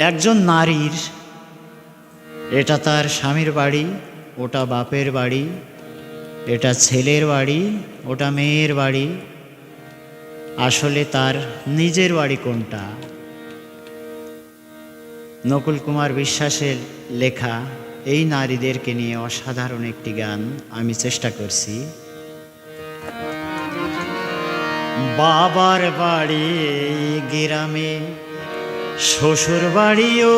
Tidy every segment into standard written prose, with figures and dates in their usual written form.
একজন নারীর এটা তার স্বামীর বাড়ি, ওটা বাপের বাড়ি, এটা ছেলের বাড়ি, ওটা মেয়ের বাড়ি, আসলে তার নিজের বাড়ি কোনটা? নকুল কুমার বিশ্বাসের লেখা এই নারীদেরকে নিয়ে অসাধারণ একটি গান আমি চেষ্টা করছি। বাবার বাড়ি এই গ্রামে, শ্বশুর বাড়িও,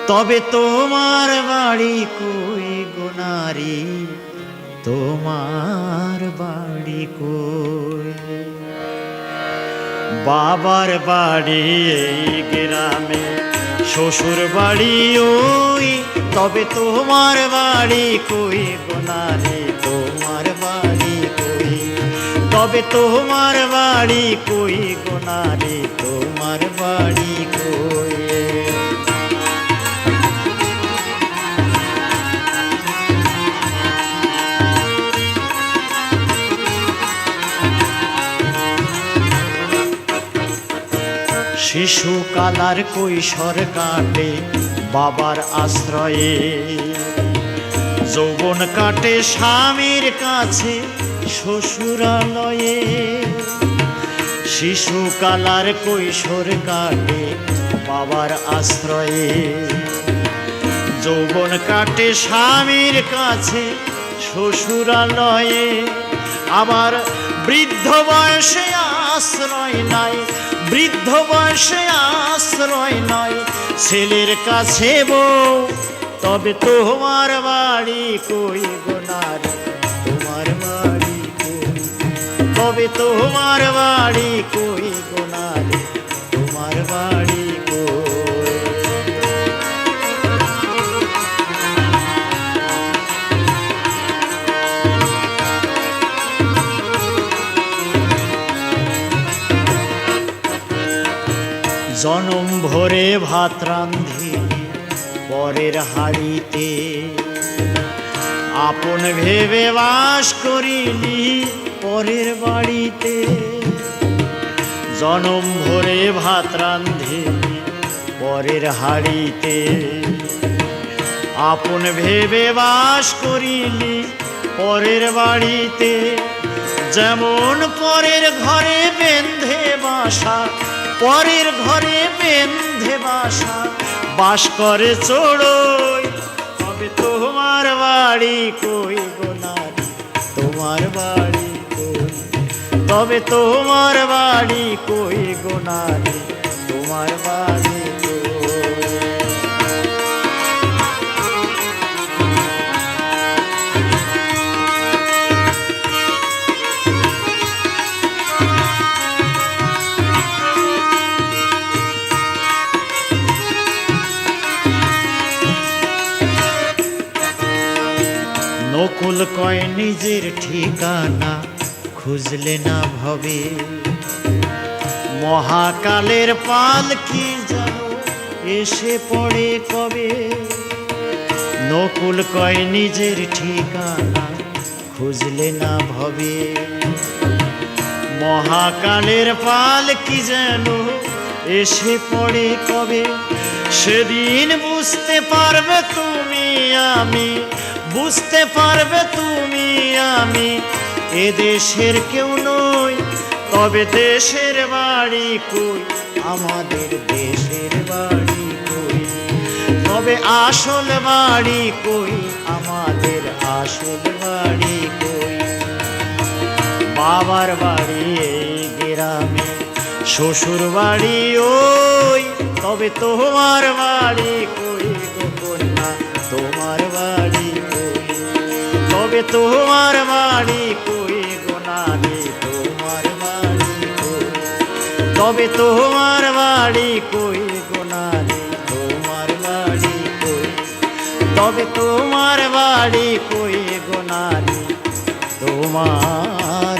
তবে তোমার বাড়ি কই গো নারী, তোমার বাড়ি কই? বাবার বাড়ি এই গ্রামে, শ্বশুর বাড়ি ওই, তবে তোমার বাড়ি কই গো নারী, তোমার বাড়ি কই? তবে তোমার বাড়ি কই গো নারী, তোমার বাড়ি কই? শিশুকালার কৈশোর কাটে বাবার আশ্রয়ে, যৌবন কাটে স্বামীর কাছে শ্বশুরালয়ে। শিশুকালার কৈশোর কাটে বাবার আশ্রয়ে, যৌবন কাটে স্বামীর কাছে শ্বশুরালয়ে। আবার বৃদ্ধ বয়সে আশ্রয় নাই, বৃদ্ধ বয়সে আশ্রয় নয় ছেলের কাছে বউ, তবে তোমার বাড়ি কই গো নারী, তোমার বাড়ি কই? তবে তোমার বাড়ি কই গো নারী, তোমার বাড়ি কই? জনম ভরে ভাত রান্ধি পরের হাড়িতে, আপন ভেবে বাস করিলি পরের বাড়িতে। জনম ভরে ভাত রান্ধি পরের হাড়িতে, আপন ভেবে বাস করিলি পরের বাড়িতে। যেমন পরের ঘরে বেঁধে বাসা, পরের ঘরে বেঁধে বাসা, বাস করে চড়ই, তবে তোমার বাড়ি কই গো নারী, তোমার বাড়ি কই? তবে তোমার বাড়ি কই গো নারী, তোমার বাড়ি কই? নকুল কয় নিজের ঠিকানা খুঁজলে না ভবে, মহাকালের পালকি যেন এসে পড়ে কবে। নকুল কয় নিজের ঠিকানা খুঁজলে না ভবে, মহাকালের পালকি যেন এসে পড়ে কবে। সেদিন বুঝতে পারবে তুমি আমি, বুঝতে পারবে তুমি আমি, এ দেশের কেউ নই, তবে দেশের বাড়ি কই, আমাদের দেশের বাড়ি কই? তবে আসল বাড়ি কই, আমাদের আসল বাড়ি কই? বাবার বাড়ি এই গ্রামে, শ্বশুর বাড়ি ওই, তবে তোমার বাড়ি কই গো কন্যা, তোমার বাড়ি কই? তবে তোমার বাড়ি কই গো নারী, তোমার বাড়ি কই? তবে তোমার বাড়ি কই গো নারী, তোমার বাড়ি কই? তবে তোমার বাড়ি কই গো নারী, তোমার